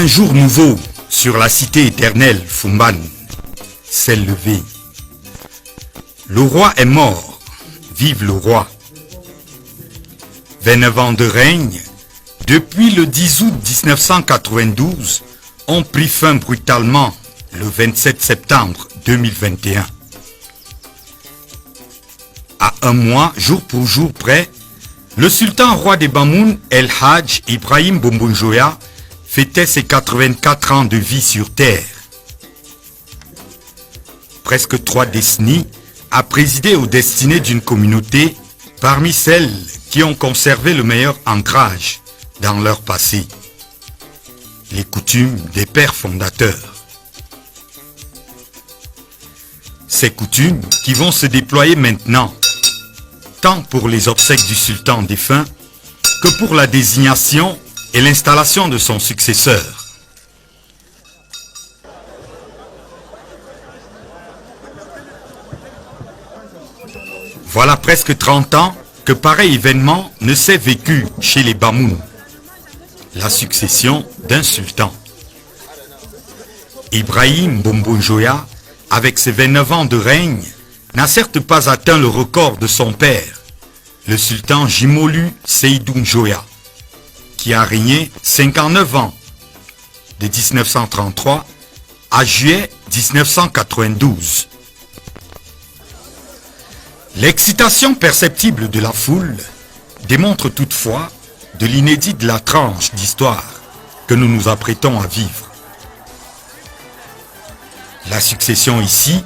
Un jour nouveau sur la cité éternelle Fumban s'est levé. Le roi est mort, vive le roi. 29 ans de règne, depuis le 10 août 1992, ont pris fin brutalement le 27 septembre 2021. À un mois, jour pour jour près, le sultan roi des Bamoun, El Hadj Ibrahim Bombonjoya, fêtait ses 84 ans de vie sur terre. Presque 3 décennies a présidé aux destinées d'une communauté parmi celles qui ont conservé le meilleur ancrage dans leur passé, les coutumes des pères fondateurs. Ces coutumes qui vont se déployer maintenant, tant pour les obsèques du sultan défunt que pour la désignation et l'installation de son successeur. Voilà presque 30 ans que pareil événement ne s'est vécu chez les Bamoun, la succession d'un sultan. Ibrahim Bombonjoya, avec ses 29 ans de règne, n'a certes pas atteint le record de son père, le sultan Jimolu Seydou Njoya, qui a régné 59 ans, de 1933 à juillet 1992. L'excitation perceptible de la foule démontre toutefois de l'inédit de la tranche d'histoire que nous nous apprêtons à vivre. La succession ici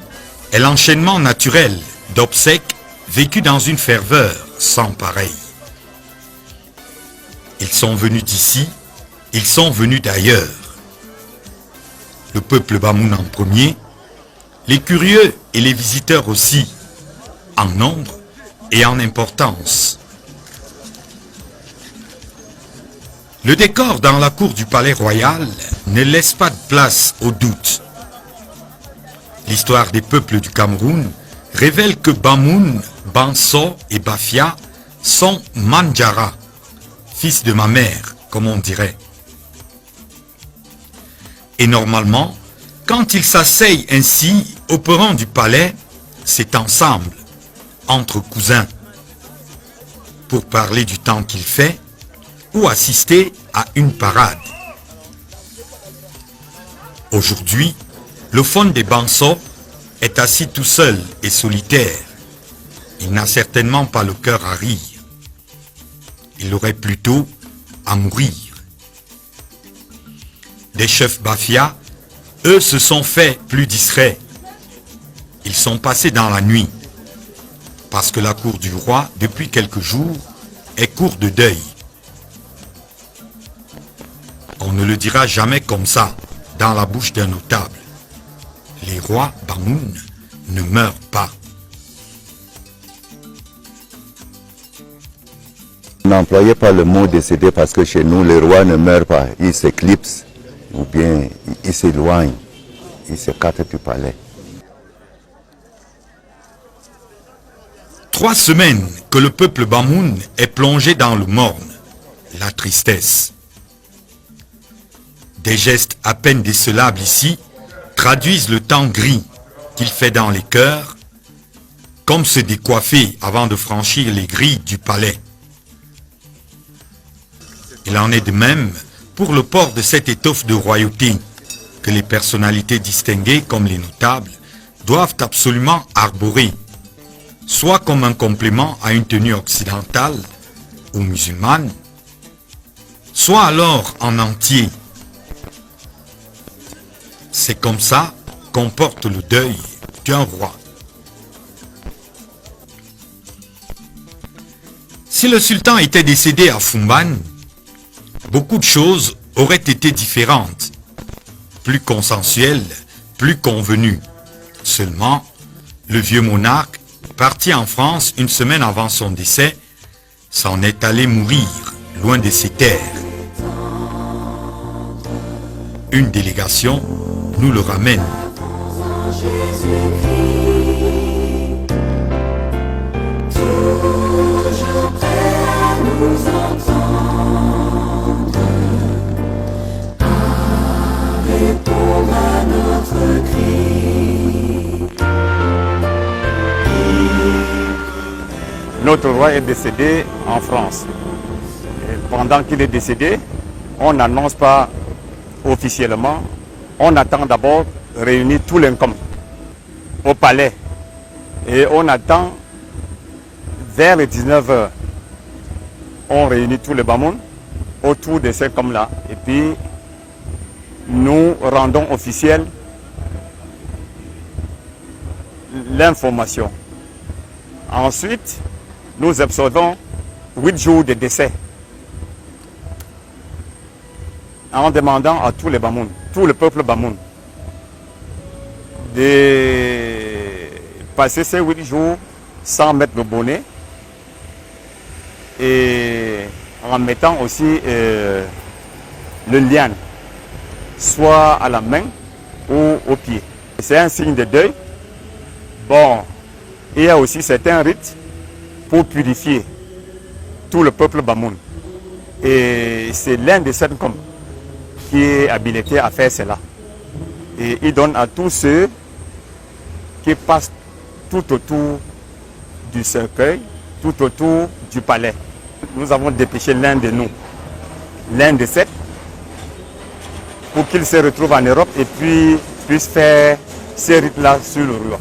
est l'enchaînement naturel d'obsèques vécues dans une ferveur sans pareille. Ils sont venus d'ici, ils sont venus d'ailleurs. Le peuple Bamoun en premier, les curieux et les visiteurs aussi, en nombre et en importance. Le décor dans la cour du palais royal ne laisse pas de place au doute. L'histoire des peuples du Cameroun révèle que Bamoun, Banso et Bafia sont Mandjara, fils de ma mère, comme on dirait. Et normalement, quand ils s'asseyent ainsi au perron du palais, c'est ensemble, entre cousins, pour parler du temps qu'il fait ou assister à une parade. Aujourd'hui, le fond des Banso est assis tout seul et solitaire. Il n'a certainement pas le cœur à rire. Il aurait plutôt à mourir. Des chefs Bafia, eux, se sont faits plus discrets. Ils sont passés dans la nuit, parce que la cour du roi, depuis quelques jours, est cour de deuil. On ne le dira jamais comme ça, dans la bouche d'un notable. Les rois Bamoun ne meurent pas. N'employez pas le mot décédé parce que chez nous, les rois ne meurent pas. Ils s'éclipsent ou bien ils s'éloignent. Ils s'écartent du palais. 3 semaines que le peuple Bamoun est plongé dans le morne, la tristesse. Des gestes à peine décelables ici traduisent le temps gris qu'il fait dans les cœurs, comme se décoiffer avant de franchir les grilles du palais. Il en est de même pour le port de cette étoffe de royauté que les personnalités distinguées comme les notables doivent absolument arborer, soit comme un complément à une tenue occidentale ou musulmane, soit alors en entier. C'est comme ça qu'on porte le deuil d'un roi. Si le sultan était décédé à Fumban, beaucoup de choses auraient été différentes, plus consensuelles, plus convenues. Seulement, le vieux monarque, parti en France une semaine avant son décès, s'en est allé mourir loin de ses terres. Une délégation nous le ramène. Toujours prêt à nous entendre. Notre roi est décédé en France. Et pendant qu'il est décédé, on n'annonce pas officiellement. On attend d'abord réunir tous les Nkom au palais. Et on attend vers les 19h. On réunit tous les Bamoun autour de ces Nkom-là. Et puis, nous rendons officiel l'information. Ensuite, nous observons 8 jours de décès en demandant à tous les Bamoun, tout le peuple Bamoun, de passer ces 8 jours sans mettre le bonnet et en mettant aussi le liane, soit à la main ou au pied. C'est un signe de deuil. Bon, il y a aussi certains rites pour purifier tout le peuple Bamoun. Et c'est l'un de ces Nkom qui est habilité à faire cela. Et il donne à tous ceux qui passent tout autour du cercueil, tout autour du palais. Nous avons dépêché l'un de nous, l'un de sept, pour qu'il se retrouve en Europe et puis puisse faire ces rites-là sur le roi.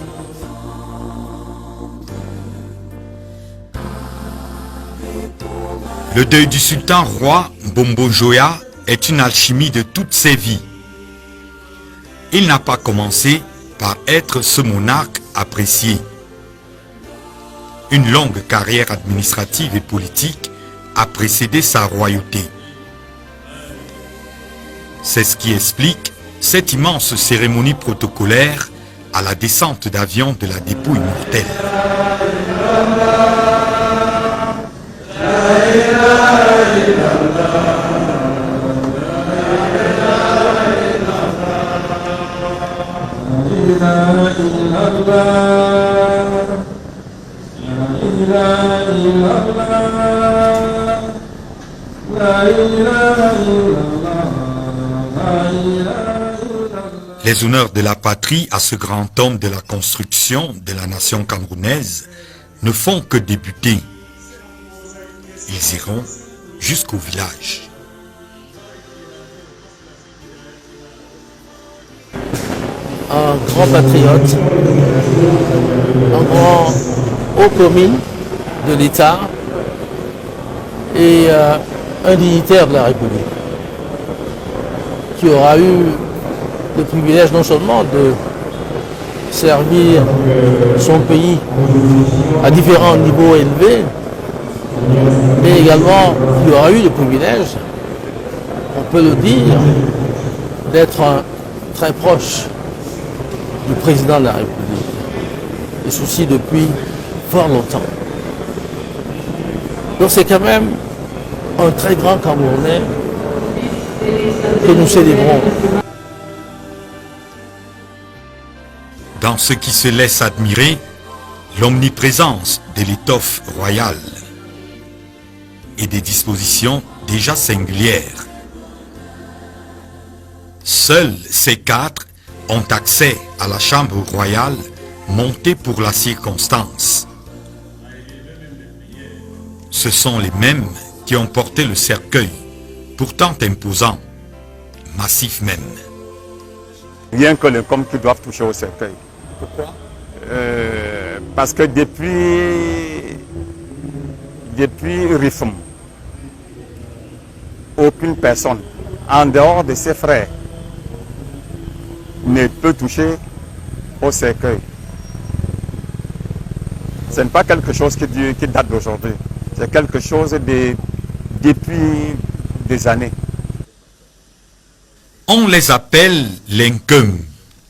Le deuil du sultan roi Bombo Joya est une alchimie de toute ses vies. Il n'a pas commencé par être ce monarque apprécié. Une longue carrière administrative et politique a précédé sa royauté. C'est ce qui explique cette immense cérémonie protocolaire à la descente d'avion de la dépouille mortelle. Les honneurs de la patrie à ce grand homme de la construction de la nation camerounaise ne font que débuter. Ils iront jusqu'au village. Un grand patriote, un grand haut commis de l'État et un dignitaire de la République qui aura eu le privilège non seulement de servir son pays à différents niveaux élevés, mais également qui aura eu le privilège, on peut le dire, d'être très proche du président de la République, et ceci depuis fort longtemps. Donc c'est quand même un très grand Camerounais que nous célébrons. Dans ce qui se laisse admirer, l'omniprésence de l'étoffe royale et des dispositions déjà singulières. Seuls ces quatre ont accès à la chambre royale montée pour la circonstance. Ce sont les mêmes qui ont porté le cercueil, pourtant imposant, massif même. Rien que les Nkom qui doivent toucher au cercueil. Pourquoi? Parce que depuis Rifum, aucune personne, en dehors de ses frères, ne peut toucher au cercueil. Ce n'est pas quelque chose qui date d'aujourd'hui. C'est quelque chose depuis des années. On les appelle les Nkum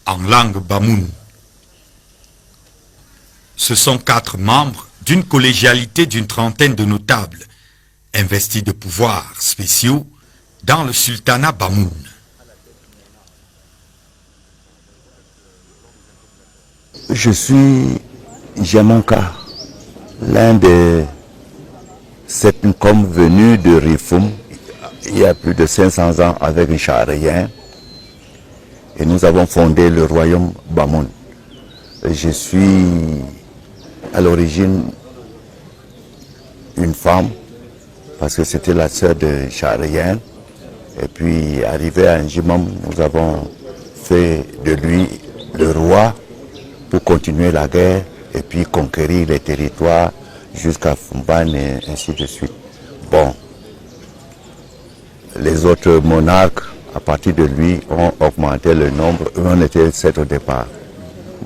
en langue bamoun. Ce sont 4 membres d'une collégialité d'une trentaine de notables, investis de pouvoirs spéciaux dans le sultanat bamoun. Je suis Jamonka, l'un des 7 Nkom venus de Rifum il y a plus de 500 ans avec un charien, et nous avons fondé le royaume Bamoun. Je suis à l'origine une femme, parce que c'était la sœur de Charien. Et puis, arrivé à Njimam, nous avons fait de lui le roi pour continuer la guerre et puis conquérir les territoires jusqu'à Fumban et ainsi de suite. Bon, les autres monarques, à partir de lui, ont augmenté le nombre. On était 7 au départ.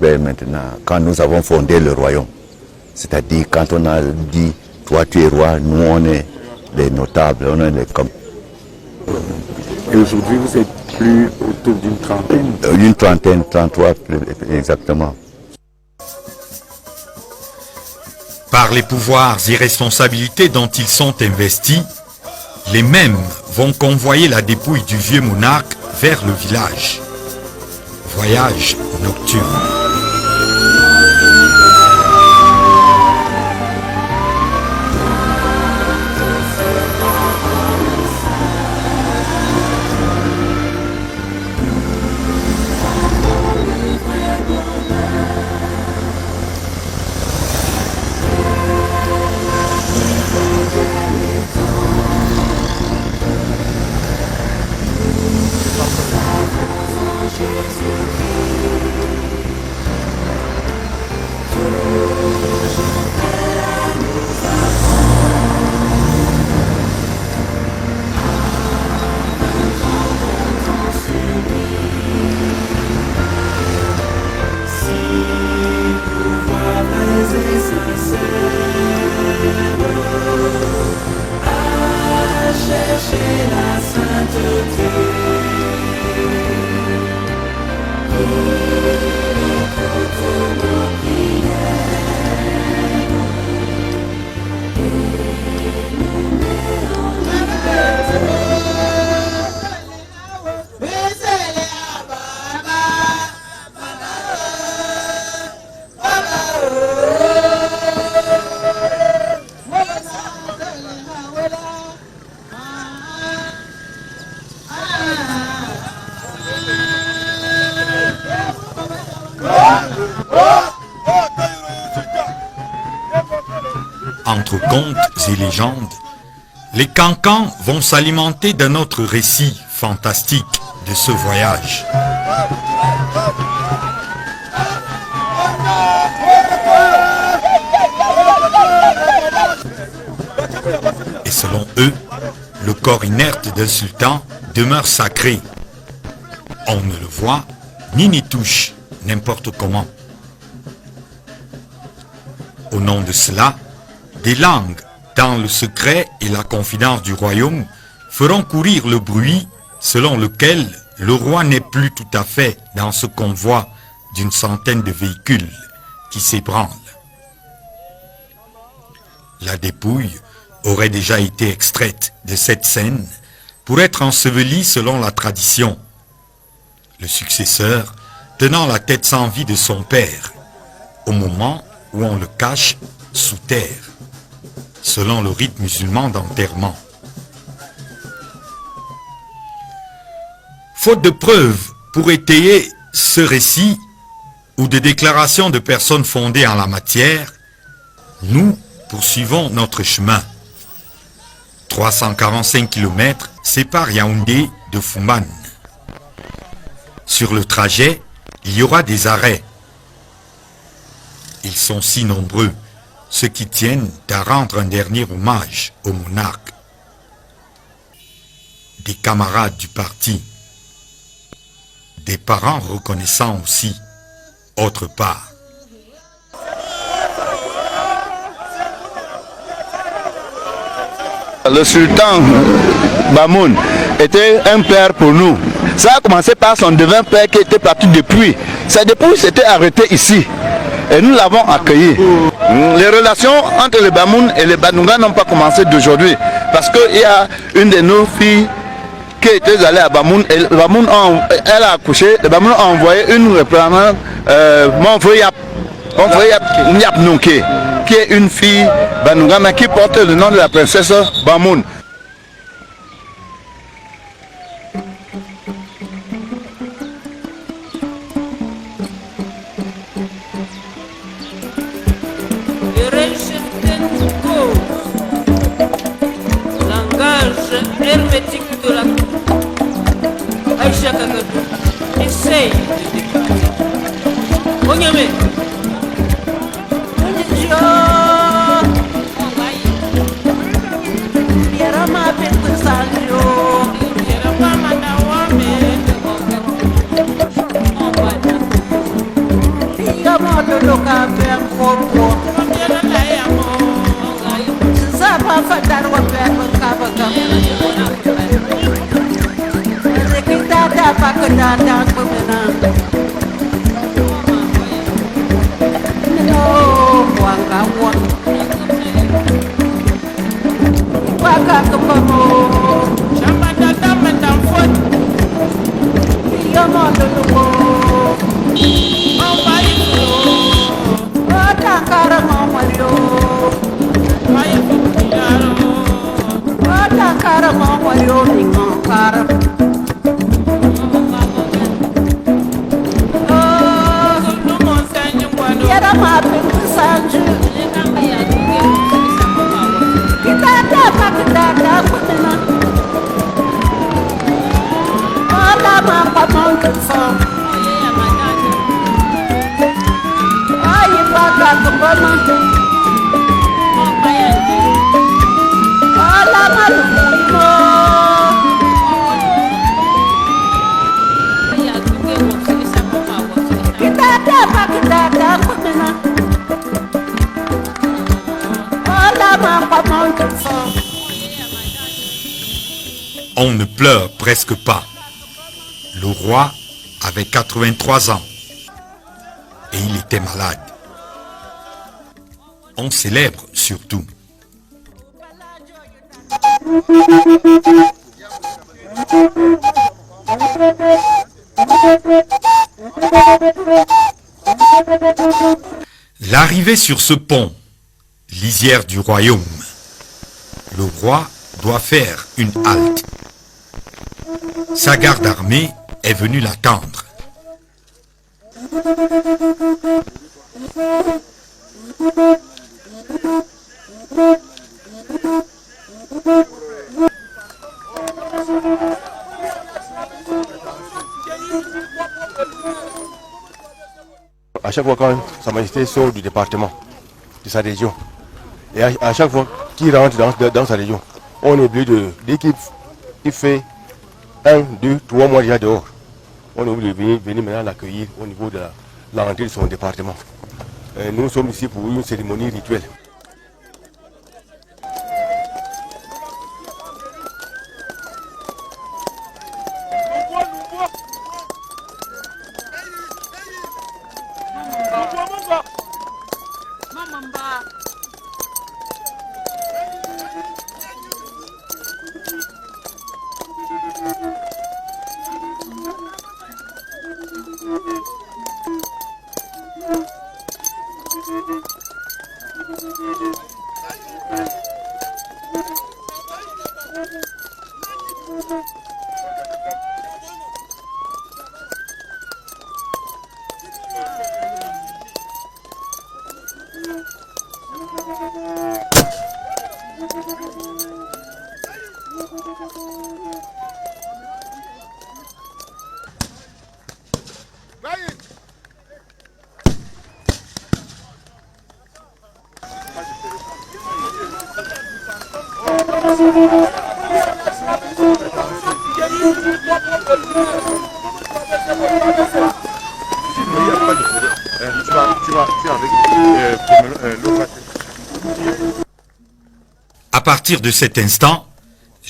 Mais maintenant, quand nous avons fondé le royaume, c'est-à-dire quand on a dit, toi tu es roi, nous on est les notables, on est les comme. Et aujourd'hui, vous êtes plus autour d'une trentaine? Une trentaine, 33 exactement. Par les pouvoirs et responsabilités dont ils sont investis, les mêmes vont convoyer la dépouille du vieux monarque vers le village. Voyage nocturne. Entre contes et légendes, les Cancans vont s'alimenter d'un autre récit fantastique de ce voyage. Et selon eux, le corps inerte d'un sultan demeure sacré. On ne le voit ni n'y touche n'importe comment. Au nom de cela, des langues dans le secret et la confidence du royaume feront courir le bruit selon lequel le roi n'est plus tout à fait dans ce convoi d'une centaine de véhicules qui s'ébranlent. La dépouille aurait déjà été extraite de cette scène pour être ensevelie selon la tradition, le successeur tenant la tête sans vie de son père au moment où on le cache sous terre, selon le rite musulman d'enterrement. Faute de preuves pour étayer ce récit ou de déclarations de personnes fondées en la matière, nous poursuivons notre chemin. 345 km séparent Yaoundé de Fumban. Sur le trajet, il y aura des arrêts. Ils sont si nombreux, ceux qui tiennent à rendre un dernier hommage au monarque. Des camarades du parti, des parents reconnaissants aussi, autre part. Le sultan Bamoun était un père pour nous. Ça a commencé par son devin père qui était parti depuis. Sa dépouille s'était arrêtée ici. Et nous l'avons accueilli. Les relations entre les Bamoun et les Banunga n'ont pas commencé d'aujourd'hui. Parce qu'il y a une de nos filles qui était allée à Bamoun. Et Bamoun elle a accouché. Le Bamoun a envoyé une représentante, Nyap Nunke, qui est une fille Banunga, mais qui porte le nom de la princesse Bamoun. On ne pleure presque pas. Le roi avait 83 ans et il était malade. On célèbre surtout. L'arrivée sur ce pont, lisière du royaume, le roi doit faire une halte. Sa garde armée est venue l'attendre. À chaque fois quand Sa Majesté sort du département, de sa région, et à chaque fois qu'il rentre dans sa région, on est obligé de, dès qu'il fait 1, 2, 3 mois déjà dehors, on est obligé de venir maintenant l'accueillir au niveau de la rentrée de son département. Nous sommes ici pour une cérémonie rituelle. À partir de cet instant,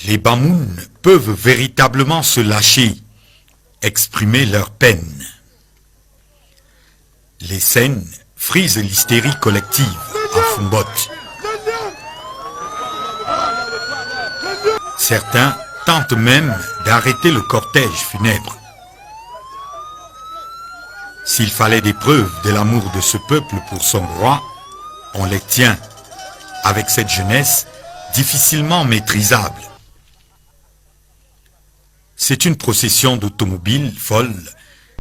les Bamouns peuvent véritablement se lâcher, exprimer leur peine. Les scènes frisent l'hystérie collective à Foumbot. Certains tentent même d'arrêter le cortège funèbre. S'il fallait des preuves de l'amour de ce peuple pour son roi, on les tient avec cette jeunesse difficilement maîtrisable. C'est une procession d'automobiles folles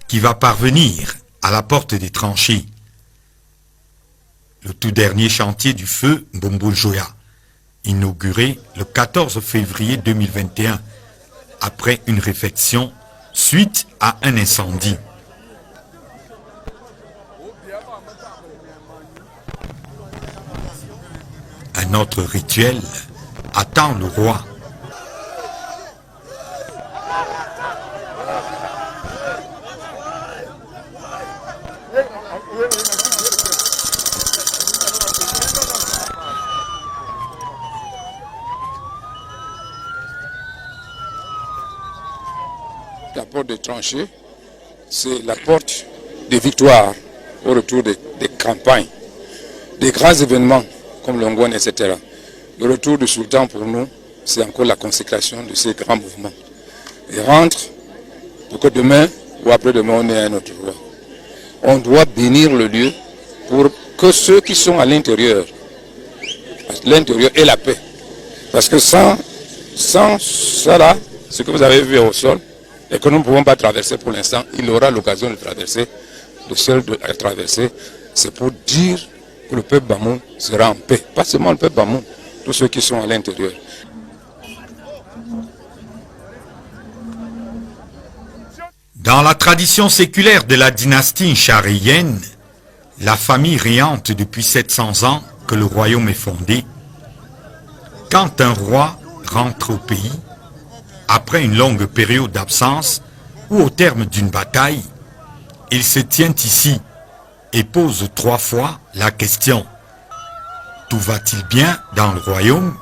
qui va parvenir à la porte des tranchées. Le tout dernier chantier du feu Mbombo-Joya, inauguré le 14 février 2021, après une réfection suite à un incendie. Un autre rituel attend le roi. La porte de tranchée, c'est la porte de victoire au retour des campagnes, des grands événements comme l'Ongouane, etc. Le retour du sultan pour nous, c'est encore la consécration de ces grands mouvements. Il rentre pour que demain ou après-demain on ait un autre roi. On doit bénir le lieu pour que ceux qui sont à l'intérieur aient la paix. Parce que sans cela, ce que vous avez vu au sol, et que nous ne pouvons pas traverser pour l'instant, il aura l'occasion de traverser. Le seul à traverser, c'est pour dire que le peuple Bamoun sera en paix. Pas seulement le peuple Bamoun, tous ceux qui sont à l'intérieur. Dans la tradition séculaire de la dynastie ncharienne, la famille riante depuis 700 ans que le royaume est fondé, quand un roi rentre au pays, après une longue période d'absence ou au terme d'une bataille, il se tient ici et pose 3 fois la question: tout va-t-il bien dans le royaume?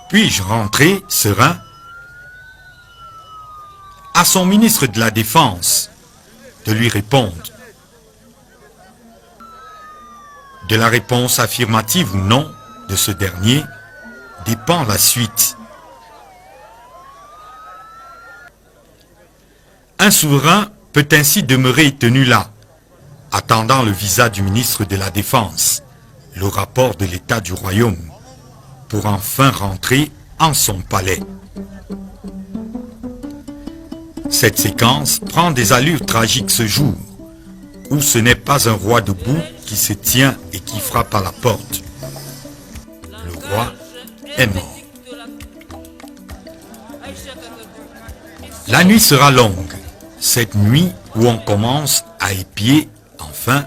Puis-je rentrer serein? À son ministre de la Défense de lui répondre. De la réponse affirmative ou non de ce dernier dépend la suite. Un souverain peut ainsi demeurer tenu là, attendant le visa du ministre de la Défense, le rapport de l'état du royaume, pour enfin rentrer en son palais. Cette séquence prend des allures tragiques ce jour, où ce n'est pas un roi debout qui se tient et qui frappe à la porte. Le roi est mort. La nuit sera longue. Cette nuit où on commence à épier, enfin,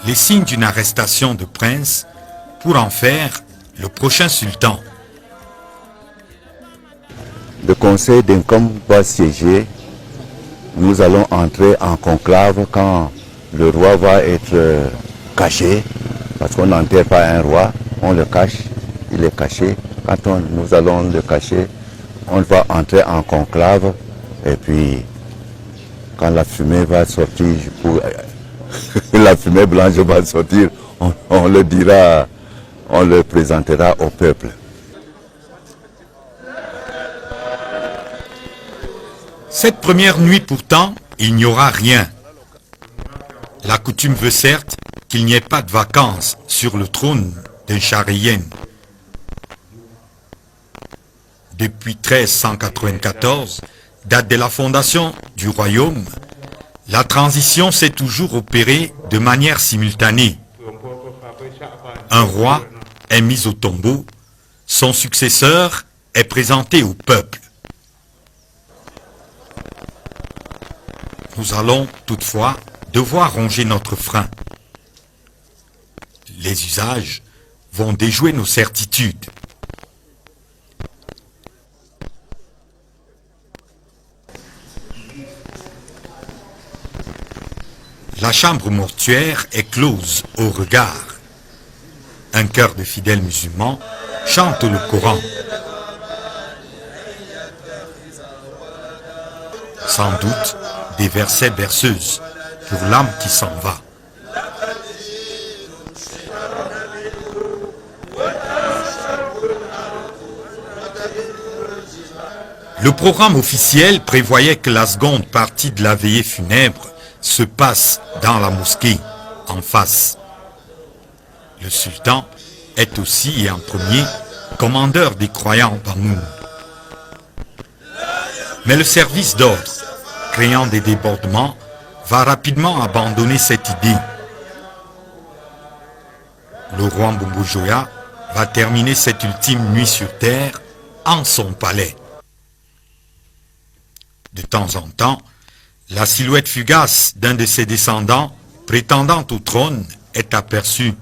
les signes d'une arrestation de prince pour en faire le prochain sultan. Le conseil d'Incom va siéger. Nous allons entrer en conclave quand le roi va être caché, parce qu'on n'enterre pas un roi, on le cache, il est caché. Quand nous allons le cacher, on va entrer en conclave, et puis quand la fumée va sortir, la fumée blanche va sortir, on le dira, on le présentera au peuple. Cette première nuit pourtant, il n'y aura rien. La coutume veut certes qu'il n'y ait pas de vacances sur le trône d'un Nchariyen. Depuis 1394, date de la fondation du royaume, la transition s'est toujours opérée de manière simultanée. Un roi est mis au tombeau, son successeur est présenté au peuple. Nous allons toutefois devoir ronger notre frein. Les usages vont déjouer nos certitudes. La chambre mortuaire est close au regard. Un chœur de fidèles musulmans chante le Coran. Sans doute des versets berceuses pour l'âme qui s'en va. Le programme officiel prévoyait que la seconde partie de la veillée funèbre se passe dans la mosquée, en face. Le sultan est aussi et en premier commandeur des croyants Bamoun. Mais le service d'ordre, créant des débordements, va rapidement abandonner cette idée. Le roi Mbombo-Joya va terminer cette ultime nuit sur terre en son palais. De temps en temps, la silhouette fugace d'un de ses descendants prétendant au trône est aperçue,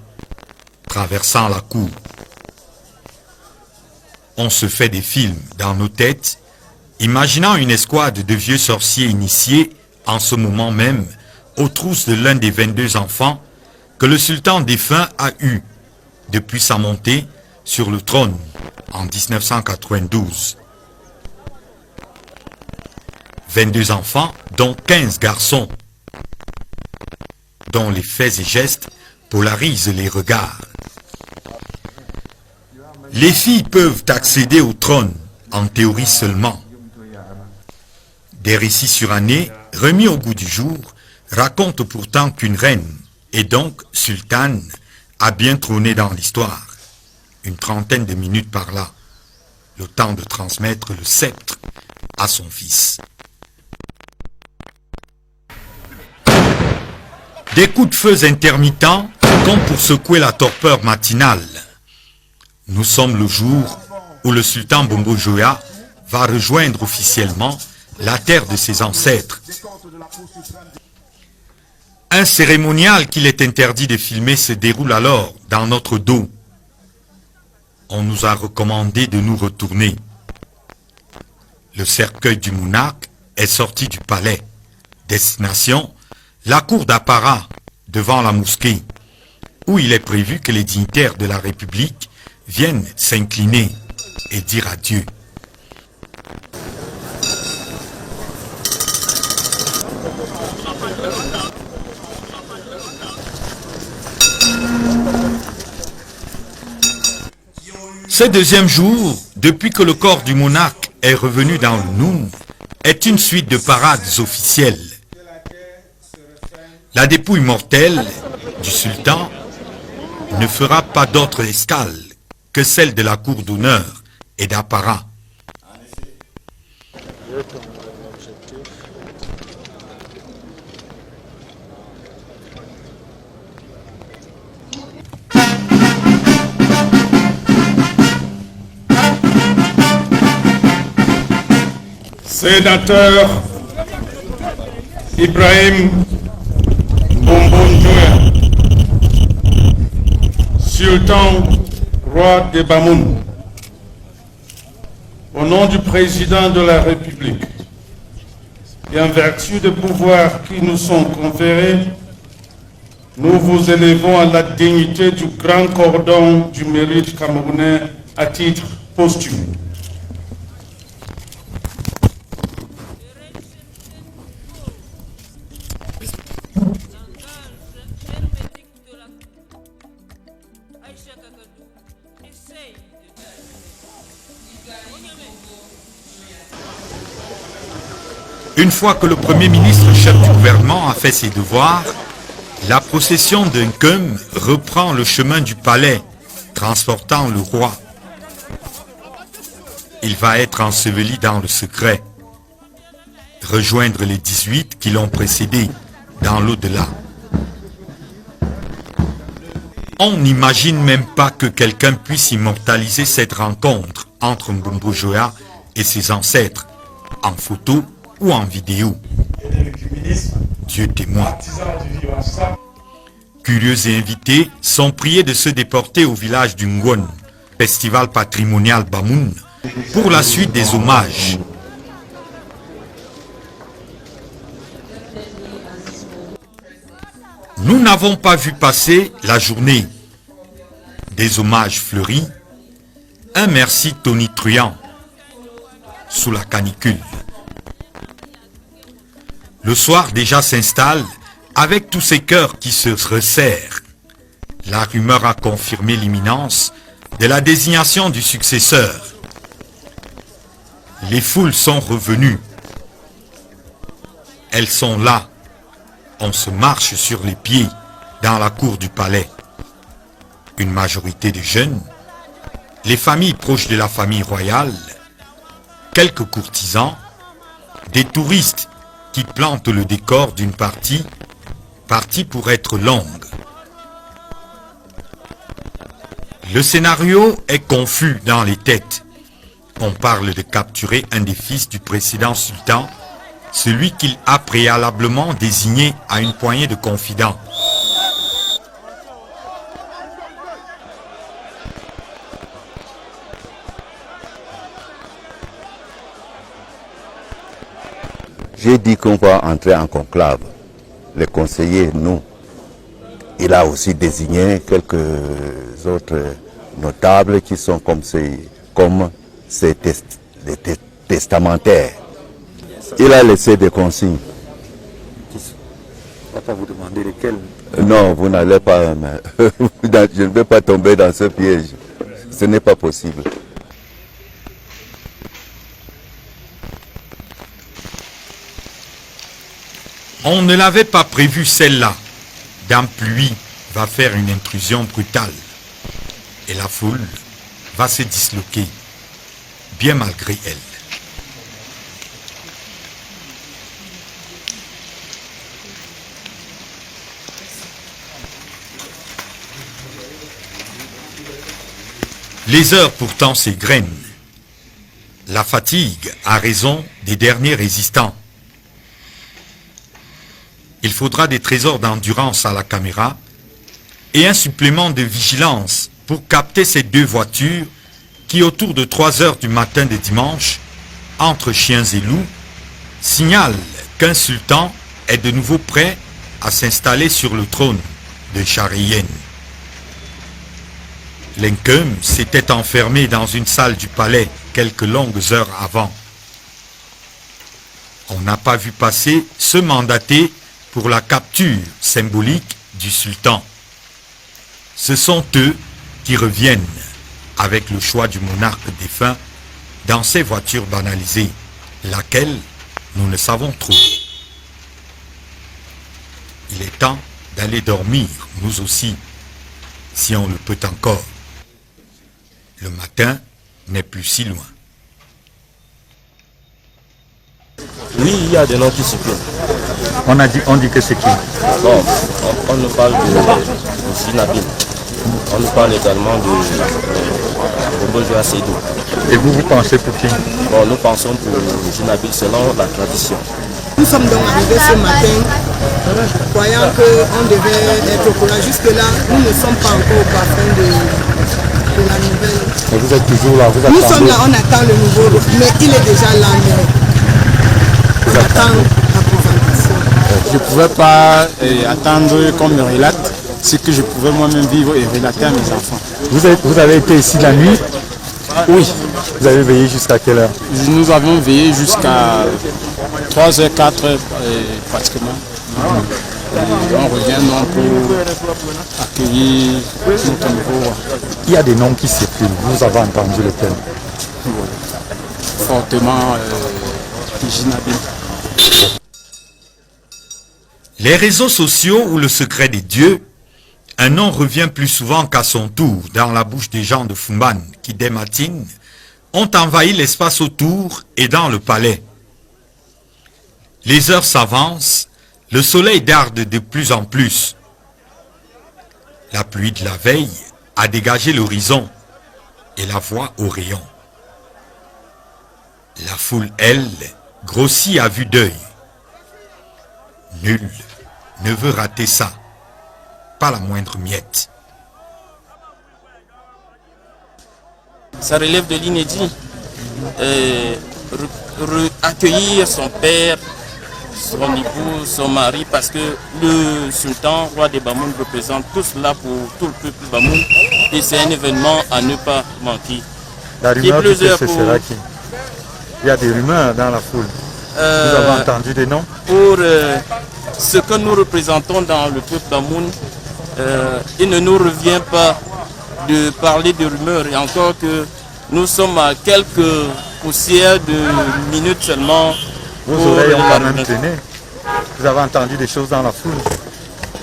traversant la cour. on se fait des films dans nos têtes, imaginant une escouade de vieux sorciers initiés en ce moment même aux trousses de l'un des 22 enfants que le sultan défunt a eu depuis sa montée sur le trône en 1992. 22 enfants, dont 15 garçons, dont les faits et gestes polarisent les regards. Les filles peuvent accéder au trône, en théorie seulement. Des récits surannés, remis au goût du jour, racontent pourtant qu'une reine, et donc sultane, a bien trôné dans l'histoire. Une trentaine de minutes par là, le temps de transmettre le sceptre à son fils. Des coups de feu intermittents, comme pour secouer la torpeur matinale. Nous sommes le jour où le sultan Bombo Joya va rejoindre officiellement la terre de ses ancêtres. Un cérémonial qu'il est interdit de filmer se déroule alors dans notre dos. On nous a recommandé de nous retourner. Le cercueil du monarque est sorti du palais. Destination, la cour d'apparat devant la mosquée, où il est prévu que les dignitaires de la République viennent s'incliner et dire adieu. Ce deuxième jour, depuis que le corps du monarque est revenu dans le Nour, est une suite de parades officielles. La dépouille mortelle du sultan ne fera pas d'autre escale que celle de la cour d'honneur et d'apparat. Sénateur Ibrahim Bombo Joya, Sultan, roi de Bamoun, au nom du président de la République et en vertu des pouvoirs qui nous sont conférés, nous vous élevons à la dignité du grand cordon du mérite camerounais à titre posthume. Une fois que le Premier ministre chef du gouvernement a fait ses devoirs, la procession d'un Nkem reprend le chemin du palais, transportant le roi. Il va être enseveli dans le secret, rejoindre les 18 qui l'ont précédé dans l'au-delà. On n'imagine même pas que quelqu'un puisse immortaliser cette rencontre entre Mbombo Joya et ses ancêtres, en photo ou en vidéo. Dieu témoin. Curieux et invités sont priés de se déporter au village du Ngwon, festival patrimonial Bamoun, pour la suite des hommages. Nous n'avons pas vu passer la journée. Des hommages fleuris, un merci tonitruant sous la canicule. Le soir déjà s'installe avec tous ces cœurs qui se resserrent. La rumeur a confirmé l'imminence de la désignation du successeur. Les foules sont revenues. Elles sont là. On se marche sur les pieds dans la cour du palais. Une majorité de jeunes, les familles proches de la famille royale, quelques courtisans, des touristes qui plantent le décor d'une partie pour être longue. Le scénario est confus dans les têtes. On parle de capturer un des fils du précédent sultan, celui qu'il a préalablement désigné à une poignée de confidents. J'ai dit qu'on va entrer en conclave. Les conseillers, nous. Il a aussi désigné quelques autres notables qui sont comme ces testamentaires. Il a laissé des consignes. On va pas vous demander lesquels. Non, vous n'allez pas... Je ne vais pas tomber dans ce piège. Ce n'est pas possible. On ne l'avait pas prévu celle-là. Dame Pluie va faire une intrusion brutale. Et la foule va se disloquer, bien malgré elle. Les heures pourtant s'égrènent. La fatigue a raison des derniers résistants. Il faudra des trésors d'endurance à la caméra et un supplément de vigilance pour capter ces deux voitures qui, autour de 3 heures du matin de dimanche, entre chiens et loups, signalent qu'un sultan est de nouveau prêt à s'installer sur le trône de Chariyen. L'Inkeum s'était enfermé dans une salle du palais quelques longues heures avant. On n'a pas vu passer ce mandaté pour la capture symbolique du sultan. Ce sont eux qui reviennent avec le choix du monarque défunt dans ces voitures banalisées, laquelle nous ne savons trop. Il est temps d'aller dormir, nous aussi, si on le peut encore. Le matin n'est plus si loin. Oui, il y a des noms qui circulent. On dit que c'est qui? Bon, on nous parle de Sinabil. On nous parle également de Bourgeois Seydou. Et vous pensez pour qui? Bon, nous pensons pour Sinabil selon la tradition. Nous sommes donc arrivés ce matin, croyant qu'on devait être au courant. Jusque-là, nous ne sommes pas encore au parfum de la nouvelle. Et vous êtes toujours là, vous Nous attendez. sommes là, on attend le nouveau, mais il est déjà là, mais on attend la présentation. Je ne pouvais pas attendre qu'on me relate ce que je pouvais moi-même vivre et relater à mes enfants. Vous avez été ici la nuit? Oui. Vous avez veillé jusqu'à quelle heure? Nous avons veillé jusqu'à 3h, 4h pratiquement. Et on revient donc pour accueillir notre nouveau. Il y a des noms qui circulent, vous avez entendu lequel? Fortement Ginabil. Les réseaux sociaux ou le secret des dieux, un nom revient plus souvent qu'à son tour dans la bouche des gens de Fumban qui, dès matines, ont envahi l'espace autour et dans le palais. Les heures s'avancent, le soleil darde de plus en plus. La pluie de la veille a dégagé l'horizon et la voie au rayon. La foule, elle, grossit à vue d'œil. Nul ne veut rater ça, pas la moindre miette. Ça relève de l'inédit. Accueillir son père, son époux, son mari, parce que le sultan, roi des Bamoun, représente tout cela pour tout le peuple Bamoun. Et c'est un événement à ne pas manquer. La rumeur dit que ce sera qui? Il y a des rumeurs dans la foule. Vous avez entendu des noms? Pour ce que nous représentons dans le peuple Bamoun, il ne nous revient pas de parler de rumeurs, et encore que nous sommes à quelques poussières de minutes seulement. Vos oreilles ont quand même traîné. Vous avez entendu des choses dans la foule?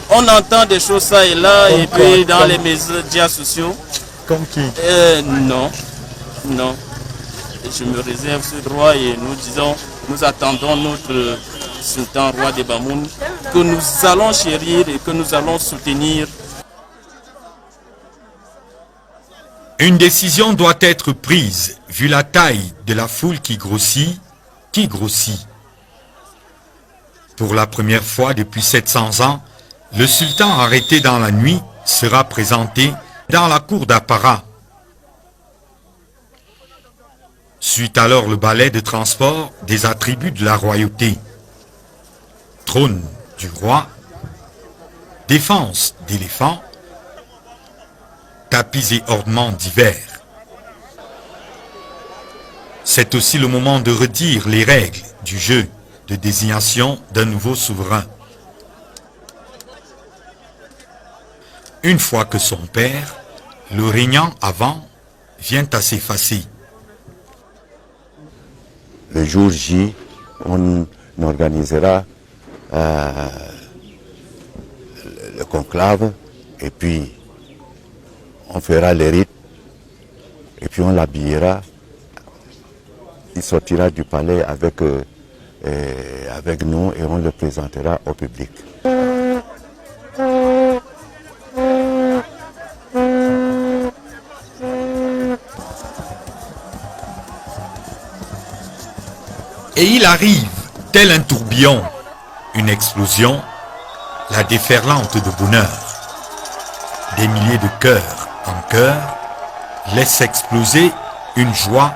On entend des choses ça et là, comme et puis dans les médias sociaux. Comme qui? Non, non. Je me réserve ce droit et nous disons, nous attendons notre sultan roi des Bamoun, que nous allons chérir et que nous allons soutenir. Une décision doit être prise, vu la taille de la foule qui grossit. Pour la première fois depuis 700 ans, le sultan arrêté dans la nuit sera présenté dans la cour d'apparat. Suit alors le balai de transport des attributs de la royauté. trône du roi, défense d'éléphants, tapis et ornements divers. C'est aussi le moment de redire les règles du jeu de désignation d'un nouveau souverain. Une fois que son père, le régnant avant, vient à s'effacer. Le jour J, on organisera le conclave et puis on fera les rites et puis on l'habillera. Il sortira du palais avec nous et on le présentera au public. Et il arrive, tel un tourbillon, une explosion, la déferlante de bonheur. Des milliers de cœurs en chœur laissent exploser une joie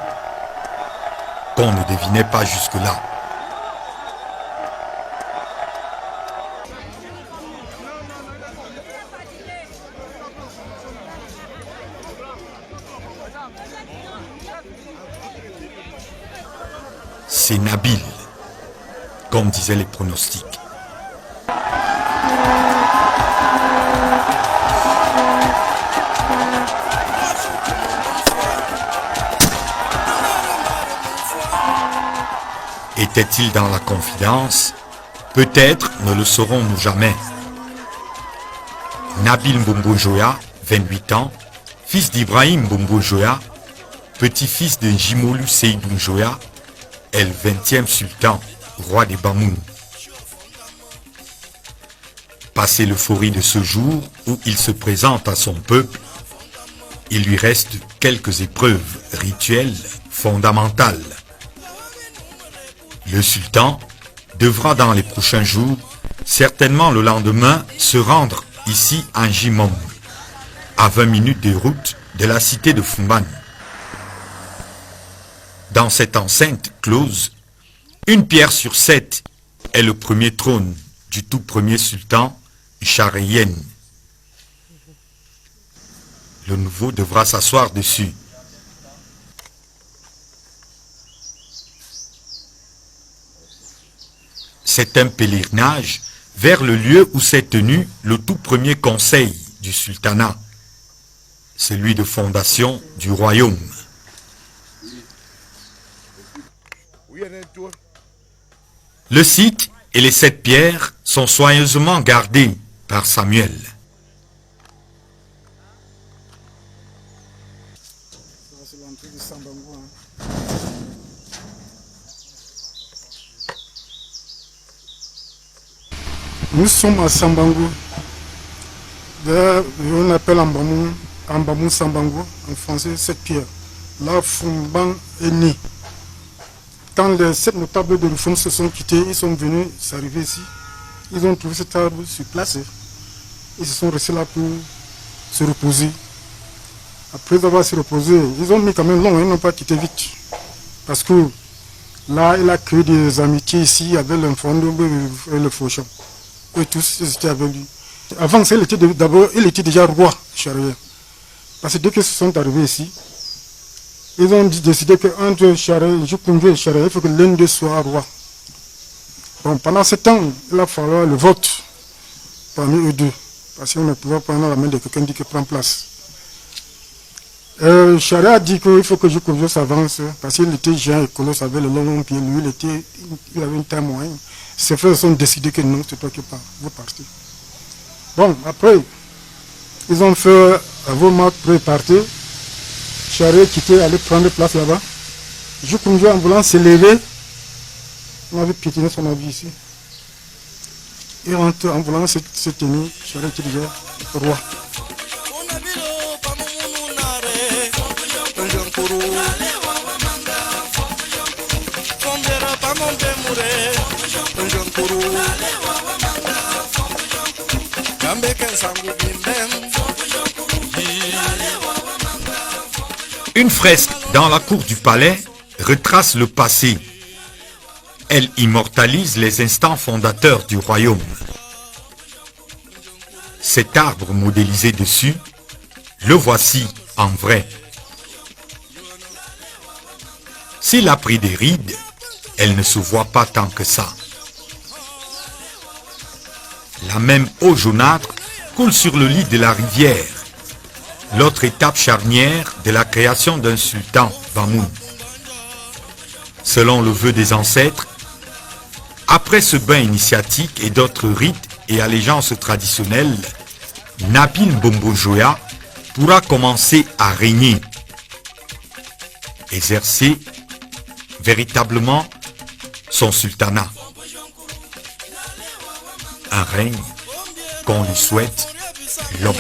qu'on ne devinait pas jusque-là. C'est Nabil, comme disaient les pronostics. Était-il dans la confidence? Peut-être ne le saurons-nous jamais. Nabil Mbombo Joya, 28 ans, fils d'Ibrahim Mbombo Joya, petit-fils de Jimolu Seydou Joya, est le 20e sultan, roi des Bamoun. Passé l'euphorie de ce jour où il se présente à son peuple, il lui reste quelques épreuves rituelles fondamentales. Le sultan devra dans les prochains jours, certainement le lendemain, se rendre ici en Jimom, à 20 minutes de route de la cité de Fumban. Dans cette enceinte close, une pierre sur 7 est le premier trône du tout premier sultan, Chareyen. Le nouveau devra s'asseoir dessus. C'est un pèlerinage vers le lieu où s'est tenu le tout premier conseil du sultanat, celui de fondation du royaume. Le site et les 7 pierres sont soigneusement gardés par Samuel. Nous sommes à Sambango. On appelle Ambamou Sambango, en français, cette pierre. Là, Fumban est né. Quand les 7 notables de Rufum se sont quittés, ils sont venus s'arriver ici. Ils ont trouvé cet arbre sur place. Ils se sont restés là pour se reposer. Après avoir se reposé, ils ont mis quand même long, ils n'ont pas quitté vite. Parce que là, il a créé des amitiés ici avec l'infondum et le fauchon. Eux tous, ils étaient avec lui. Avant ça, il était déjà roi Charia. Parce que dès qu'ils sont arrivés ici, ils ont décidé qu'entre Jukundu et Charia, il faut que l'un d'eux soit roi. Bon, pendant ce temps, il a fallu le vote parmi eux deux. Parce qu'on ne pouvait pas prendre la main de quelqu'un qui prend place. Charia a dit qu'il faut que Jukundu s'avance, parce qu'il était géant et colosse avec le long pied. Lui, il avait une taille moyenne. Ses frères ont décidé que non, c'est toi qui pars, vous partez. Bon, après, ils ont fait vos marques pour partir. Charia quitté, aller prendre place là-bas. Jukundu, en voulant se lever, on avait piétiné son avis ici. Il rentre en voulant se tenir, Charia était déjà roi. Une fresque dans la cour du palais retrace le passé. Elle immortalise les instants fondateurs du royaume. Cet arbre modélisé dessus, le voici en vrai. S'il a pris des rides, elle ne se voit pas tant que ça. La même eau jaunâtre coule sur le lit de la rivière, l'autre étape charnière de la création d'un sultan Bamoun. Selon le vœu des ancêtres, après ce bain initiatique et d'autres rites et allégeances traditionnelles, Nabil Mbombo-Joya pourra commencer à régner, exercer véritablement son sultanat. Un règne qu'on lui souhaite long.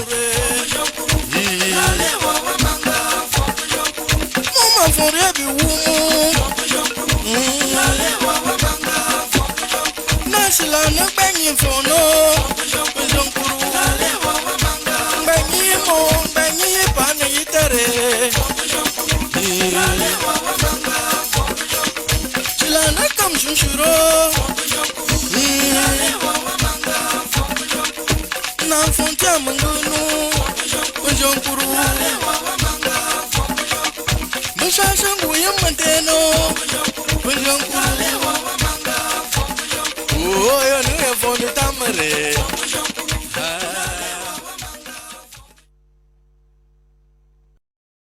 Oh, yo,